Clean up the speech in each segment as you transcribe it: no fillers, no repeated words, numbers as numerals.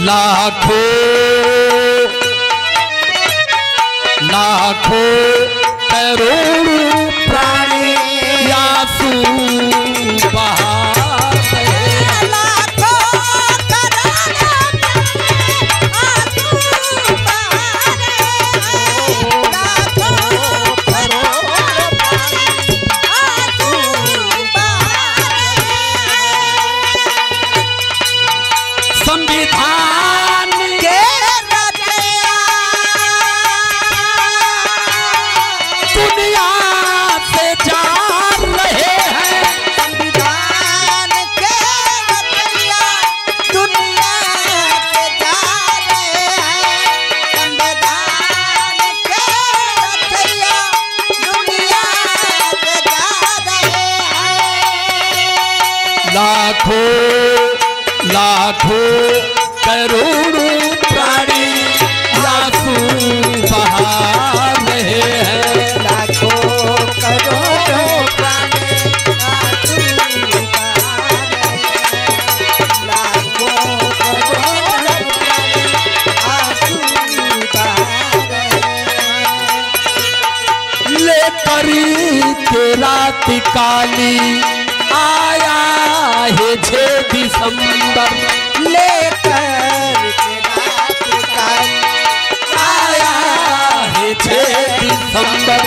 लाखों लाखों करोड़ों प्राणी आंसू बहा लाखों लाखों करोड़ों प्राणी आंसू बहा रहे हैं। लाखों करोड़ों प्राणी आंसू बहा रहे हैं। लाखों करोड़ों प्राणी आंसू बहा रहे हैं। लेकर के रात काली आया है 6 दिसंबर, लेकर के रात काली आया है 6 दिसंबर।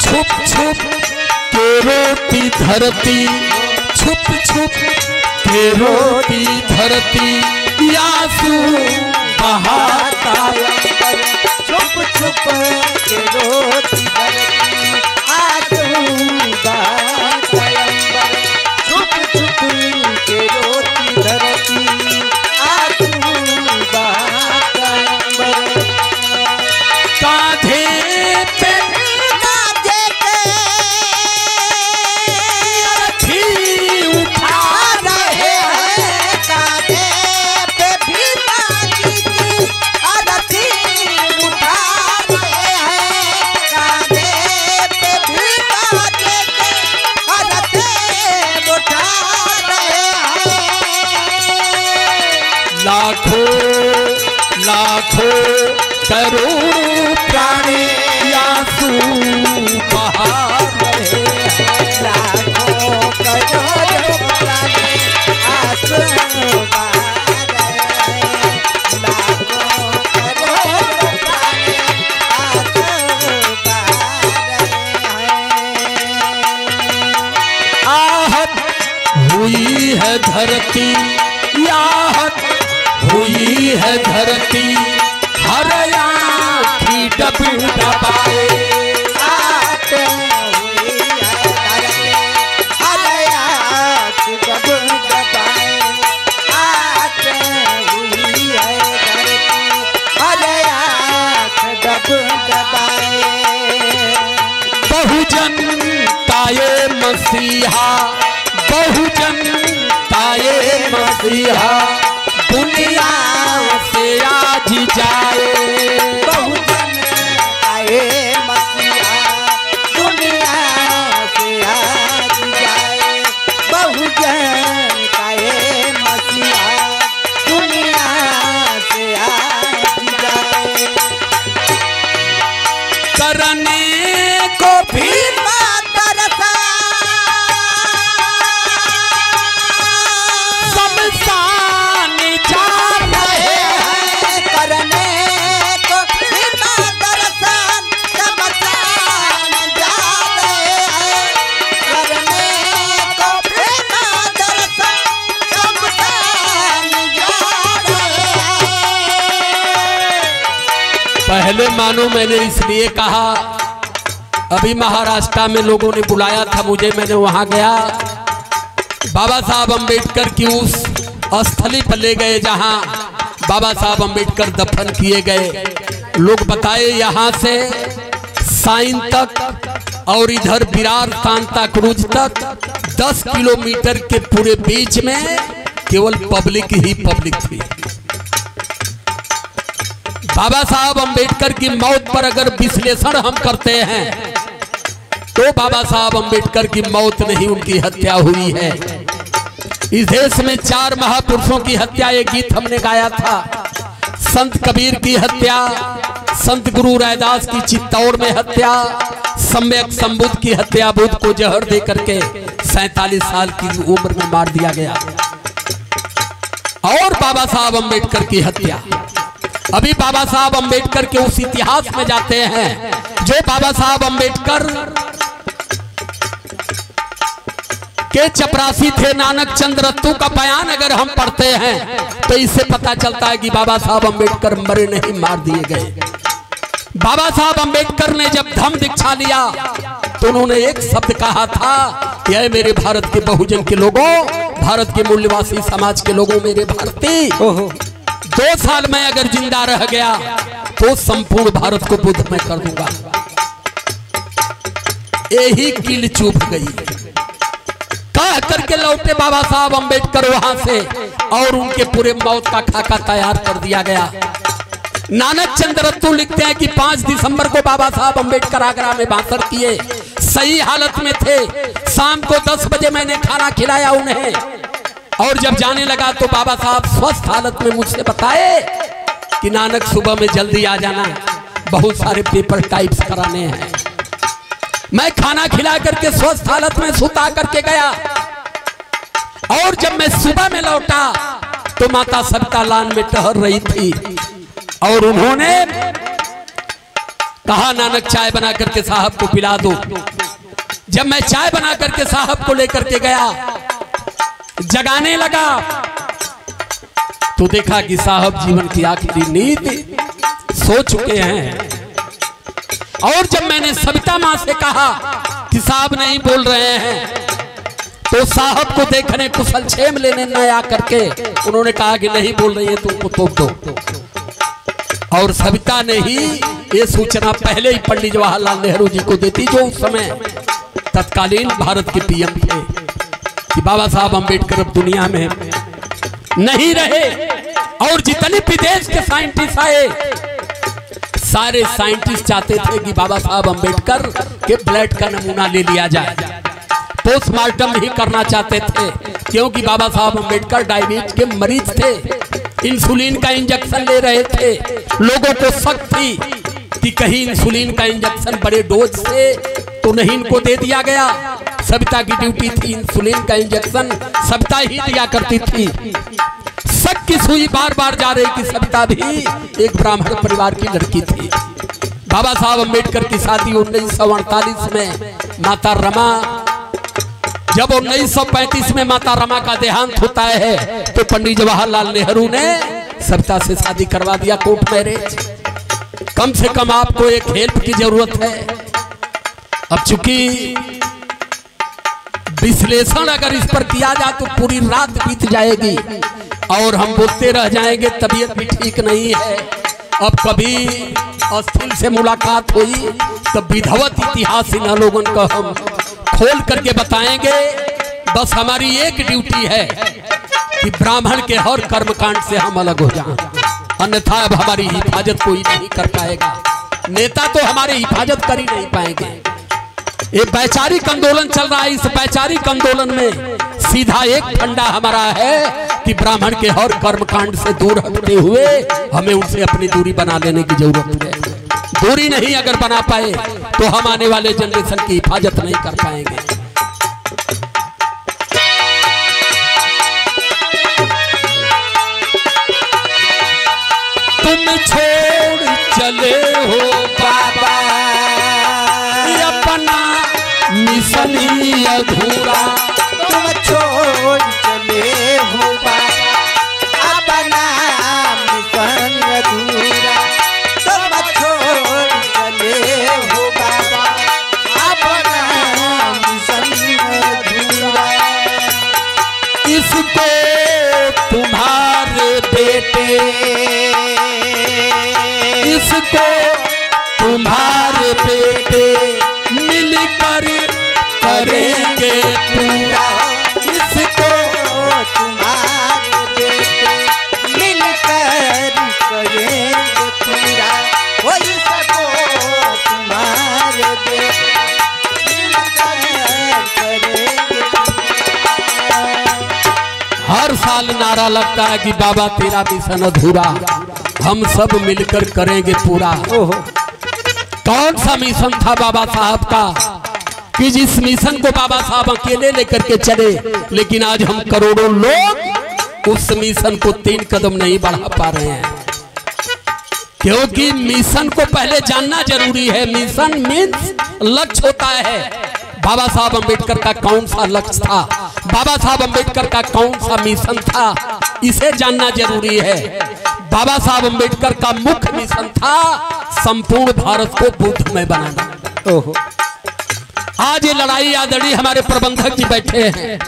छुप छुप के रोती धरती, छुप छुप के रोती धरती आंसू बहाता। छुप छुप के रोती धरती आंसू बहाता। छुप छुप के रोती धरती आंसू बहाता। कांधे पे कांधे पे अर्थी उठा रहे हैं। कांधे पे भी मांगी की अर्थी उठा रहे हैं। कांधे पे भी मांगी की अर्थी उठा रहे हैं। लाखों लाखों करोड़ों प्राणी आंसू बहा रहे हैं। लाखों करोड़ों प्राणी आंसू बहा रहे हैं। लाखों करोड़ों प्राणी आंसू बहा रहे हैं। आहत हुई है धरती, आहत हुई है धरती, हर आँखी डब डबाए। आहत हुई है धरती, हर आँख डब डबाए। आहत हुई है धरती, हर आँख डब डबाए। बहुजन ताये मसीहा, बहुजन ताये मसीहा, दुनिया से आज जाए। बहुजन आए मसीहा, दुनिया से आज जाए। बहुजन आए मसीहा, दुनिया से आज जाए। करने को भी शमशान जा रहे हैं। करने को भी दर्शन शमशान जा रहे हैं। करने को भी दर्शन शमशान जा रहे हैं। पहले मानो मैंने इसलिए कहा, अभी महाराष्ट्र में लोगों ने बुलाया था मुझे, मैंने वहां गया। बाबा साहब अम्बेडकर की उस स्थली पर ले गए जहां बाबा साहब अम्बेडकर दफन किए गए। लोग बताए यहाँ से साइन तक और इधर विरार सांता क्रूज तक 10 किलोमीटर के पूरे बीच में केवल पब्लिक ही पब्लिक थी। बाबा साहब अम्बेडकर की मौत पर अगर विश्लेषण हम करते हैं तो बाबा साहब अम्बेडकर की मौत नहीं, उनकी हत्या हुई है। इस देश में 4 महापुरुषों की हत्या, एक गीत हमने गाया था। संत कबीर की हत्या, संत गुरु रैदास की चित्तौड़ में हत्या, सम्यक संबुद्ध की हत्या, बुद्ध को जहर दे करके 47 साल की उम्र में मार दिया गया। और बाबा साहब अम्बेडकर की हत्या। अभी बाबा साहब अम्बेडकर के उस इतिहास में जाते हैं जो बाबा साहब अम्बेडकर के चपरासी थे। नानक चंद रत्तू का बयान अगर हम पढ़ते हैं तो इससे पता चलता है कि बाबा साहब अम्बेडकर मरे नहीं, मार दिए गए। बाबा साहब अम्बेडकर ने जब धम्म दीक्षा लिया तो उन्होंने एक शब्द कहा था कि ऐ मेरे भारत के बहुजन के लोगों, भारत के मूल्यवासी समाज के लोगों, मेरे भारतीय, 2 साल में अगर जिंदा रह गया तो संपूर्ण भारत को बुद्ध में कर दूंगा। यही कील चुभ गई। कह करके लौटे बाबा साहब अम्बेडकर वहां से और उनके पूरे मौत का खाका तैयार कर दिया गया। नानक चंद रत्तू लिखते हैं कि 5 दिसंबर को बाबा साहब अम्बेडकर आगरा में भाषण किए, सही हालत में थे। शाम को 10 बजे मैंने खाना खिलाया उन्हें और जब जाने लगा तो बाबा साहब स्वस्थ हालत में मुझसे बताए कि नानक सुबह में जल्दी आ जाना, बहुत सारे पेपर टाइप्स कराने हैं। मैं खाना खिला करके स्वस्थ हालत में सुता करके गया और जब मैं सुबह में लौटा तो माता सविता लान में टहल रही थी और उन्होंने कहा नानक चाय बना करके साहब को पिला दो। जब मैं चाय बना करके साहब को लेकर के गया, जगाने लगा तो देखा कि साहब जीवन की आखिरी नींद सो चुके हैं। और जब मैंने सविता मां से कहा कि साहब नहीं बोल रहे हैं तो साहब को देखने कुशल क्षेम लेने न आ करके उन्होंने कहा कि नहीं बोल रही है तो उनको तोप दो। और सविता ने ही ये सूचना पहले ही पंडित जवाहरलाल नेहरू जी को देती, जो उस समय तत्कालीन भारत के पीएम थे, कि बाबा साहब अम्बेडकर अब दुनिया में नहीं रहे। और जितने विदेश के साइंटिस्ट आए, सारे साइंटिस्ट चाहते थे कि बाबा साहब अम्बेडकर के ब्लड का नमूना ले लिया जाए, पोस्टमार्टम ही करना चाहते थे, क्योंकि बाबा साहब अम्बेडकर डायबिटीज के मरीज थे, इंसुलिन का इंजेक्शन ले रहे थे। लोगों को शक थी कि कहीं इंसुलिन का इंजेक्शन बड़े डोज से तो नहीं इनको दे दिया गया। सविता की ड्यूटी थी इंसुलिन का इंजेक्शन सविता ही दिया करती थी। शक की सुई बार बार जा रही कि सविता भी एक ब्राह्मण परिवार की लड़की थी। बाबा साहब अम्बेडकर की शादी 1948 में माता रमा, जब 1935 में माता रमा का देहांत होता है तो पंडित जवाहरलाल नेहरू ने सविता से शादी करवा दिया, कोर्ट मैरिज। कम से कम आपको एक हेल्प की जरूरत है। अब चूंकि विश्लेषण अगर इस पर किया जाए तो पूरी रात बीत जाएगी और हम बोलते रह जाएंगे, तबीयत भी ठीक नहीं है। अब कभी अस्थिल से मुलाकात हुई तो विधवत इतिहास इन लोगों को हम खोल करके बताएंगे। बस हमारी एक ड्यूटी है कि ब्राह्मण के हर कर्मकांड से हम अलग हो जाएं, अन्यथा अब हमारी हिफाजत कोई नहीं कर पाएगा। नेता तो हमारी हिफाजत कर ही नहीं पाएंगे। एक वैचारिक आंदोलन चल रहा है, इस वैचारिक आंदोलन में सीधा एक फंडा हमारा है कि ब्राह्मण के हर कर्मकांड से दूर हटते हुए हमें उनसे अपनी दूरी बना लेने की जरूरत है। दूरी नहीं अगर बना पाए तो हम आने वाले जनरेशन की हिफाजत नहीं कर पाएंगे। तुम छोड़ चले हो बाबा अपना मिशन ही अधूरा, तुम छोड़ चले हो बाबा अपना मिशन अधूरा, तुम छोड़ चले हो बाबा अपना मिशन अधूरा। इसको तुम्हारे बेटे, इसको तुम्हारे बेटे मिलकर करेंगे पूरा, इसको नारा लगता है कि बाबा तेरा मिशन अधूरा, हम सब मिलकर करेंगे पूरा। कौन सा मिशन था बाबा साहब का कि जिस मिशन को बाबा साहब अकेले लेकर के चले, लेकिन आज हम करोड़ों लोग उस मिशन को 3 कदम नहीं बढ़ा पा रहे हैं। क्योंकि मिशन को पहले जानना जरूरी है। मिशन मीन्स लक्ष्य होता है। बाबा साहब अम्बेडकर का कौन सा लक्ष्य था, बाबा साहब अम्बेडकर का कौन सा मिशन था, इसे जानना जरूरी है। बाबा साहब अम्बेडकर का मुख्य मिशन था संपूर्ण भारत को बुद्धमय बनाना। आज ये लड़ाई आदरणीय हमारे प्रबंधक जी बैठे हैं,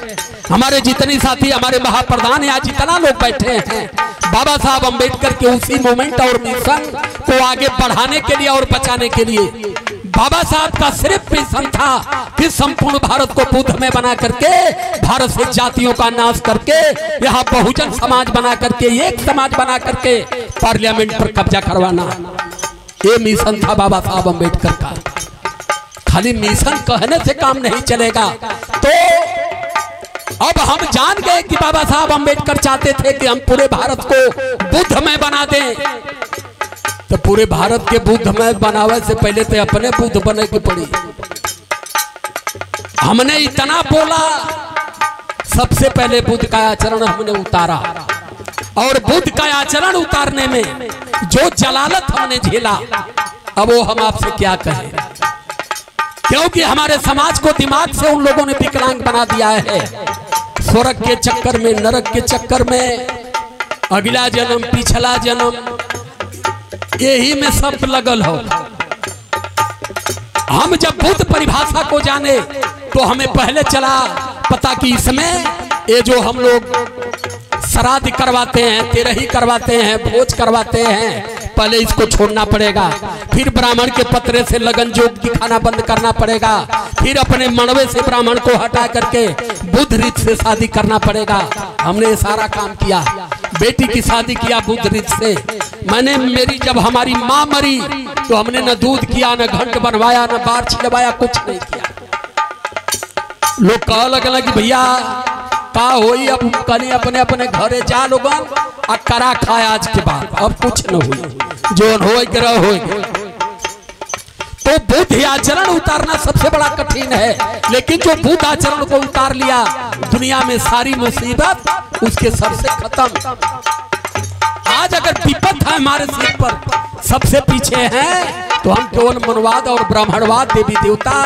हमारे जितने साथी, हमारे महाप्रधान यहाँ जितना लोग बैठे हैं, बाबा साहब अम्बेडकर के उसी मोमेंट और मिशन को आगे बढ़ाने के लिए और बचाने के लिए बाबा साहब का सिर्फ मिशन था कि संपूर्ण भारत को बुद्धमय बना करके, भारत से जातियों का नाश करके, यहाँ बहुजन समाज बना करके, एक समाज बना करके पार्लियामेंट पर कब्जा करवाना। ये मिशन था बाबा साहब अम्बेडकर का। खाली मिशन कहने से काम नहीं चलेगा। तो अब हम जान गए कि बाबा साहब अम्बेडकर चाहते थे कि हम पूरे भारत को बुद्धमय बना दें। तो पूरे भारत के बुद्धमय बनावे से पहले तो अपने बुद्ध बने की पड़ी। हमने इतना बोला, सबसे पहले बुद्ध का आचरण हमने उतारा, और बुद्ध का आचरण उतारने में जो जलालत हमने झेला, अब वो हम आपसे क्या कहें। क्योंकि हमारे समाज को दिमाग से उन लोगों ने विकलांग बना दिया है। स्वर्ग के चक्कर में, नरक के चक्कर में, अगला जन्म, पिछला जन्म, यही में सब लगल हो। हम जब बुद्ध परिभाषा को जाने तो हमें पहले चला पता कि इसमें ये जो हम लोग श्राद्ध करवाते हैं, तेरही करवाते हैं, भोज करवाते हैं, पहले इसको छोड़ना पड़ेगा। फिर ब्राह्मण के पतरे से लगन जोग की खाना बंद करना पड़ेगा। फिर अपने मणवे से ब्राह्मण को हटा करके बुद्ध रीत से शादी करना पड़ेगा। हमने ये सारा काम किया। बेटी की शादी किया बुद्ध रीत से। मैंने मेरी जब हमारी माँ मरी तो हमने न दूध किया, न घंट बनवाया, न बार छिलवाया, कुछ नहीं किया। लोग कह लगल कि भैया का होई, अब कल अपने अपने घरे जा लोगन आ करा खाए आज के बाद, अब कुछ न हुई, जो हो तो बुद्ध आचरण उतारना सबसे बड़ा कठिन है। लेकिन जो बुद्ध आचरण को उतार लिया, दुनिया में सारी मुसीबत उसके सर से खत्म। आज अगर विपद है हमारे सिर पर, सबसे पीछे हैं तो हम केवल मनवाद और ब्राह्मणवाद, देवी देवता,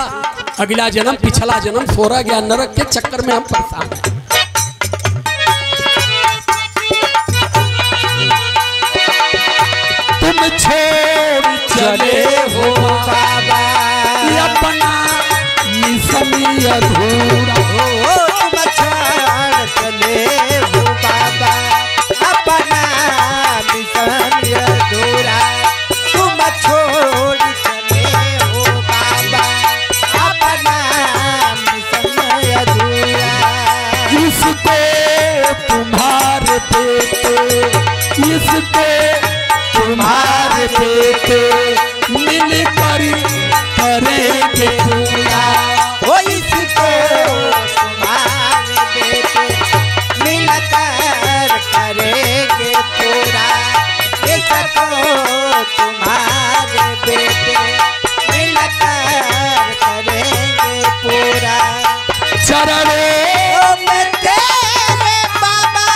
अगला जन्म, पिछला जन्म, स्वर्ग या नरक के चक्कर में हम परेशान हैं। तुम छोड़ चले हो बाबा अपना मिशन अधूरा, तुम छोड़ चले हो बाबा अपना मिशन अधूरा, तुम छोड़ चले हो बाबा अपना मिशन अधूरा। इसको तुम्हारे बेटे, इसको तुम्हारे बेटे मिलकर करेंगे पूरा, ओ इसको तुम्हारे बेटे मिलकर करेंगे पूरा, इसको तुम्हारे बेटे मिलकर करेंगे पूरा। चरणों में तेरे बाबा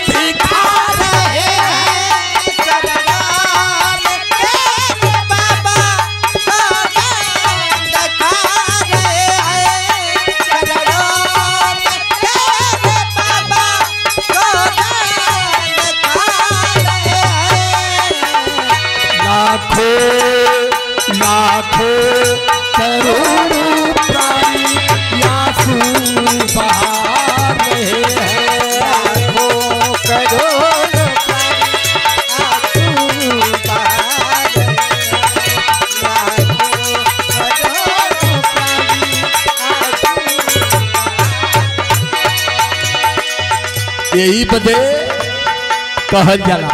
दिखा रहे हैं, चरणों में तेरे बाबा दिखा रहे हैं, चरणों में तेरे बाबा दिखा रहे हैं। लाखों लाखों करोड़ों प्राणी आंसू बहा रहे हैं, लाखों करोड़ों प्राणी आंसू बहा रहे हैं, लाखों करोड़ों प्राणी आंसू बहा। यही बदे कहल जाला